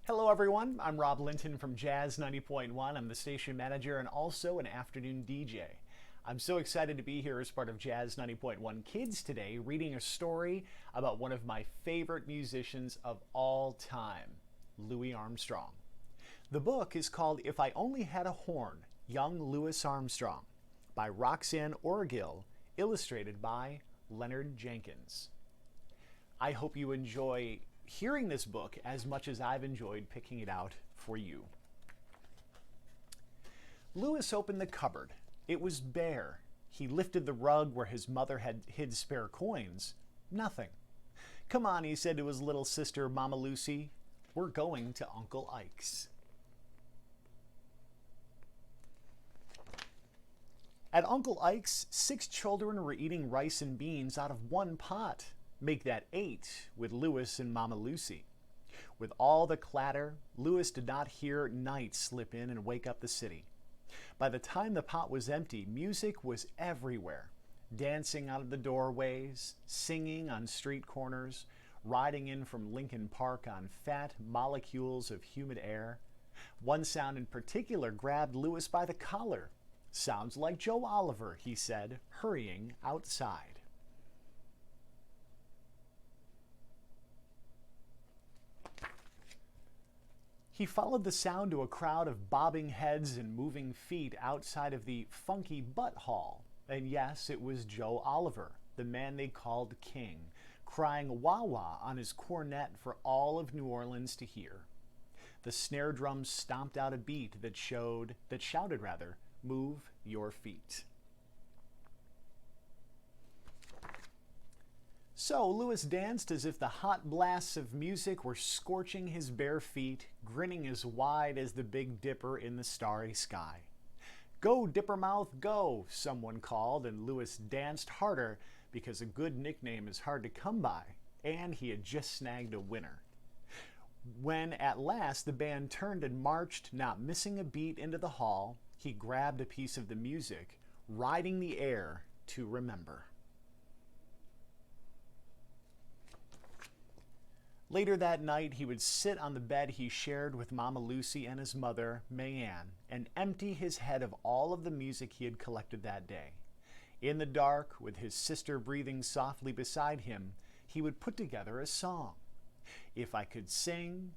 Hello everyone, I'm Rob Linton from Jazz90.1. I'm the station manager and also an afternoon DJ. I'm so excited to be here as part of Jazz90.1 Kids today, reading a story about one of my favorite musicians of all time, Louis Armstrong. The book is called If I Only Had a Horn, Young Louis Armstrong, by Roxanne Orgill, illustrated by Leonard Jenkins. I hope you enjoy hearing this book as much as I've enjoyed picking it out for you. Louis opened the cupboard. It was bare. He lifted the rug where his mother had hid spare coins. Nothing. "Come on," he said to his little sister, Mama Lucy. "We're going to Uncle Ike's." At Uncle Ike's, 6 children were eating rice and beans out of one pot. Make that 8 with Louis and Mama Lucy. With all the clatter, Louis did not hear night slip in and wake up the city. By the time the pot was empty, music was everywhere. Dancing out of the doorways, singing on street corners, riding in from Lincoln Park on fat molecules of humid air. One sound in particular grabbed Louis by the collar. "Sounds like Joe Oliver," he said, hurrying outside. He followed the sound to a crowd of bobbing heads and moving feet outside of the Funky Butt Hall. And yes, it was Joe Oliver, the man they called King, crying wah-wah on his cornet for all of New Orleans to hear. The snare drum stomped out a beat that shouted, "Move your feet." So Louis danced as if the hot blasts of music were scorching his bare feet, grinning as wide as the Big Dipper in the starry sky. "Go, Dippermouth, go," someone called, and Louis danced harder because a good nickname is hard to come by, and he had just snagged a winner. When at last the band turned and marched, not missing a beat, into the hall, he grabbed a piece of the music, riding the air to remember. Later that night, he would sit on the bed he shared with Mama Lucy and his mother, Mayanne, and empty his head of all of the music he had collected that day. In the dark, with his sister breathing softly beside him, he would put together a song. "If I could sing,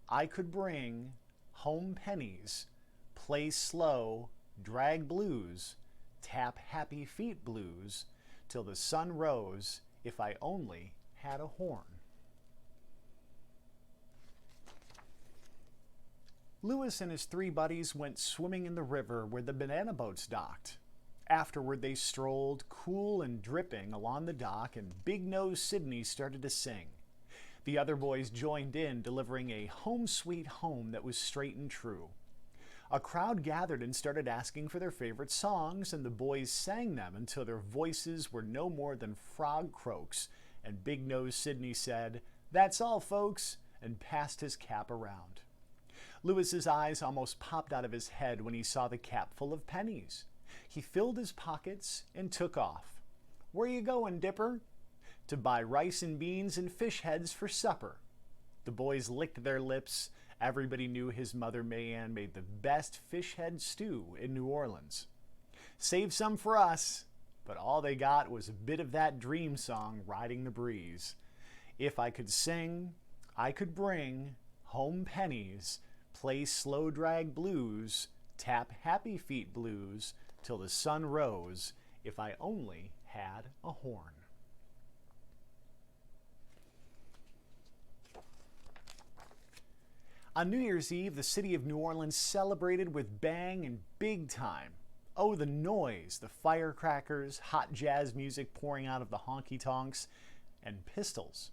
I could bring home pennies, play slow, drag blues, tap happy feet blues, till the sun rose, if I only had a horn." Louis and his 3 buddies went swimming in the river where the banana boats docked. Afterward, they strolled, cool and dripping, along the dock, and Big Nose Sydney started to sing. The other boys joined in, delivering a home sweet home that was straight and true. A crowd gathered and started asking for their favorite songs, and the boys sang them until their voices were no more than frog croaks, and Big Nose Sydney said, "That's all, folks," and passed his cap around. Louis's eyes almost popped out of his head when he saw the cap full of pennies. He filled his pockets and took off. "Where you going, Dipper?" "To buy rice and beans and fish heads for supper." The boys licked their lips. Everybody knew his mother Mayanne made the best fish head stew in New Orleans. "Save some for us." But all they got was a bit of that dream song riding the breeze. "If I could sing, I could bring home pennies, play slow drag blues, tap happy feet blues, till the sun rose, if I only had a horn." On New Year's Eve, the city of New Orleans celebrated with bang and big time. Oh, the noise, the firecrackers, hot jazz music pouring out of the honky-tonks, and pistols.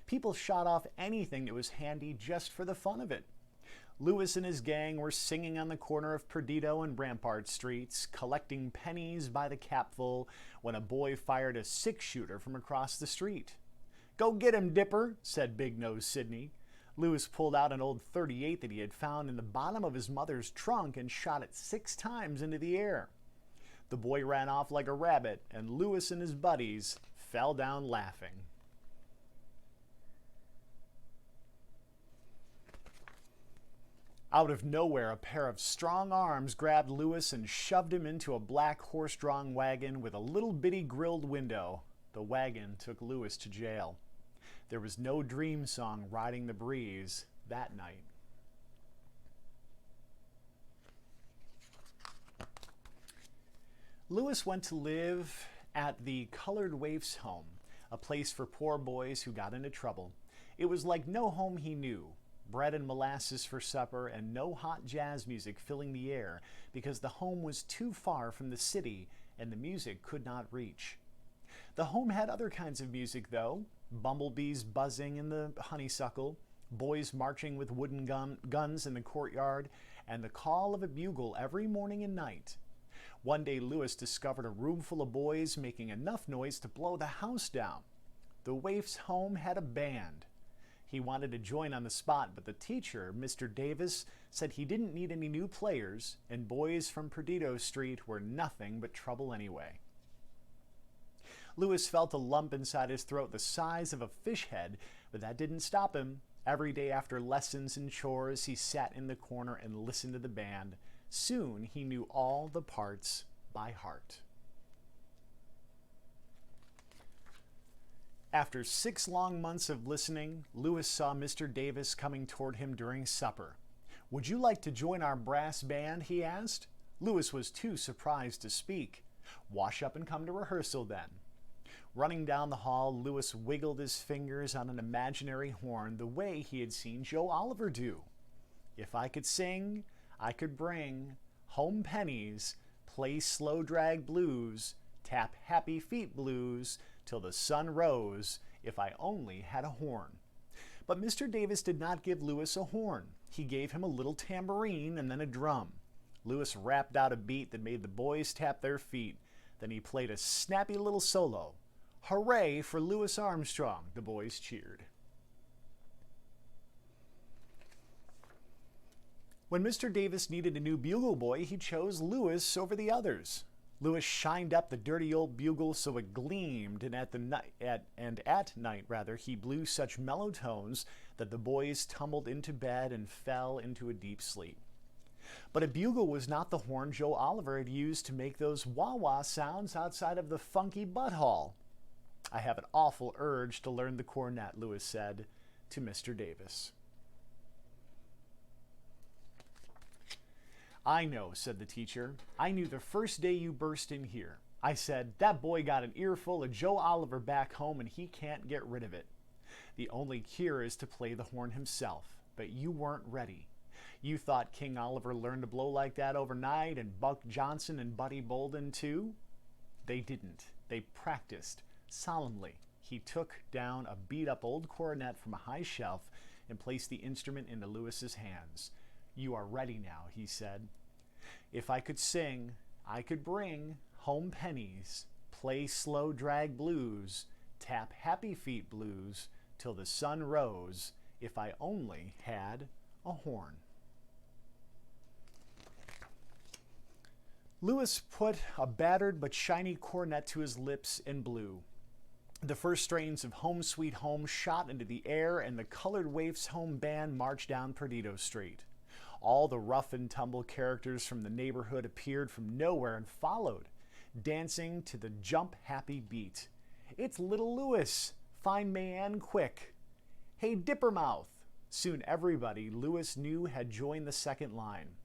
People shot off anything that was handy just for the fun of it. Louis and his gang were singing on the corner of Perdido and Rampart Streets, collecting pennies by the capful, when a boy fired a 6-shooter from across the street. "Go get him, Dipper," said Big Nose Sydney. Louis pulled out an old .38 that he had found in the bottom of his mother's trunk and shot it 6 times into the air. The boy ran off like a rabbit, and Louis and his buddies fell down laughing. Out of nowhere, a pair of strong arms grabbed Lewis and shoved him into a black horse-drawn wagon with a little bitty grilled window. The wagon took Lewis to jail. There was no dream song riding the breeze that night. Lewis went to live at the Colored Waifs home, a place for poor boys who got into trouble. It was like no home he knew. Bread and molasses for supper and no hot jazz music filling the air because the home was too far from the city and the music could not reach. The home had other kinds of music though, bumblebees buzzing in the honeysuckle, boys marching with wooden guns in the courtyard, and the call of a bugle every morning and night. One day Lewis discovered a room full of boys making enough noise to blow the house down. The waif's home had a band. He wanted to join on the spot, but the teacher, Mr. Davis, said he didn't need any new players, and boys from Perdido Street were nothing but trouble anyway. Lewis felt a lump inside his throat the size of a fish head, but that didn't stop him. Every day after lessons and chores, he sat in the corner and listened to the band. Soon he knew all the parts by heart. After 6 long months of listening, Lewis saw Mr. Davis coming toward him during supper. "Would you like to join our brass band?" he asked. Lewis was too surprised to speak. "Wash up and come to rehearsal then." Running down the hall, Lewis wiggled his fingers on an imaginary horn the way he had seen Joe Oliver do. "If I could sing, I could bring home pennies, play slow drag blues, tap happy feet blues till the sun rose, if I only had a horn." But Mr. Davis did not give Lewis a horn. He gave him a little tambourine and then a drum. Lewis rapped out a beat that made the boys tap their feet. Then he played a snappy little solo. "Hooray for Louis Armstrong," the boys cheered. When Mr. Davis needed a new bugle boy, he chose Lewis over the others. Lewis shined up the dirty old bugle so it gleamed, and at night he blew such mellow tones that the boys tumbled into bed and fell into a deep sleep. But a bugle was not the horn Joe Oliver had used to make those wah-wah sounds outside of the funky butt hall. "I have an awful urge to learn the cornet," Lewis said to Mr. Davis. "I know," said the teacher. "I knew the first day you burst in here. I said, that boy got an earful of Joe Oliver back home and he can't get rid of it. The only cure is to play the horn himself, but you weren't ready. You thought King Oliver learned to blow like that overnight and Buck Johnson and Buddy Bolden too? They didn't. They practiced solemnly." He took down a beat-up old cornet from a high shelf and placed the instrument into Lewis's hands. "You are ready now," he said. "If I could sing, I could bring home pennies, play slow drag blues, tap happy feet blues till the sun rose, if I only had a horn." Lewis put a battered but shiny cornet to his lips and blew. The first strains of Home Sweet Home shot into the air, and the Colored Waifs home band marched down Perdido Street. All the rough and tumble characters from the neighborhood appeared from nowhere and followed, dancing to the jump-happy beat. "It's little Lewis! Find Mayanne quick! Hey, Dippermouth!" Soon everybody Lewis knew had joined the second line.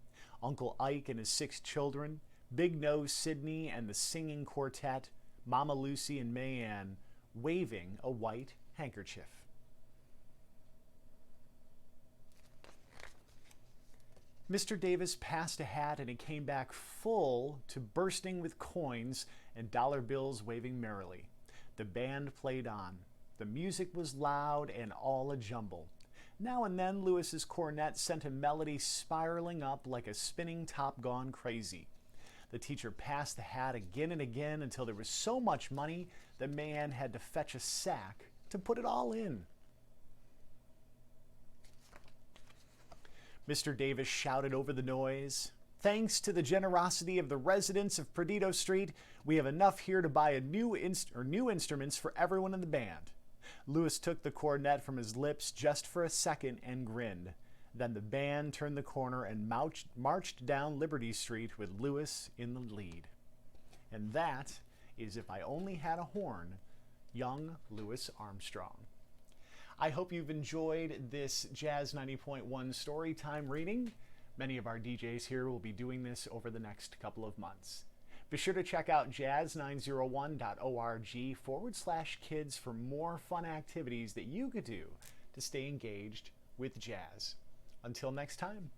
Uncle Ike and his 6 children, Big Nose Sidney and the singing quartet, Mama Lucy and Mayanne, waving a white handkerchief. Mr. Davis passed a hat and he came back full to bursting with coins and dollar bills waving merrily. The band played on. The music was loud and all a jumble. Now and then Lewis's cornet sent a melody spiraling up like a spinning top gone crazy. The teacher passed the hat again and again until there was so much money that Mayanne had to fetch a sack to put it all in. Mr. Davis shouted over the noise, "Thanks to the generosity of the residents of Perdido Street, we have enough here to buy new instruments for everyone in the band." Lewis took the cornet from his lips just for a second and grinned. Then the band turned the corner and marched down Liberty Street with Lewis in the lead. And that is If I Only Had a Horn, young Louis Armstrong. I hope you've enjoyed this Jazz 90.1 Storytime reading. Many of our DJs here will be doing this over the next couple of months. Be sure to check out jazz901.org/kids for more fun activities that you could do to stay engaged with jazz. Until next time.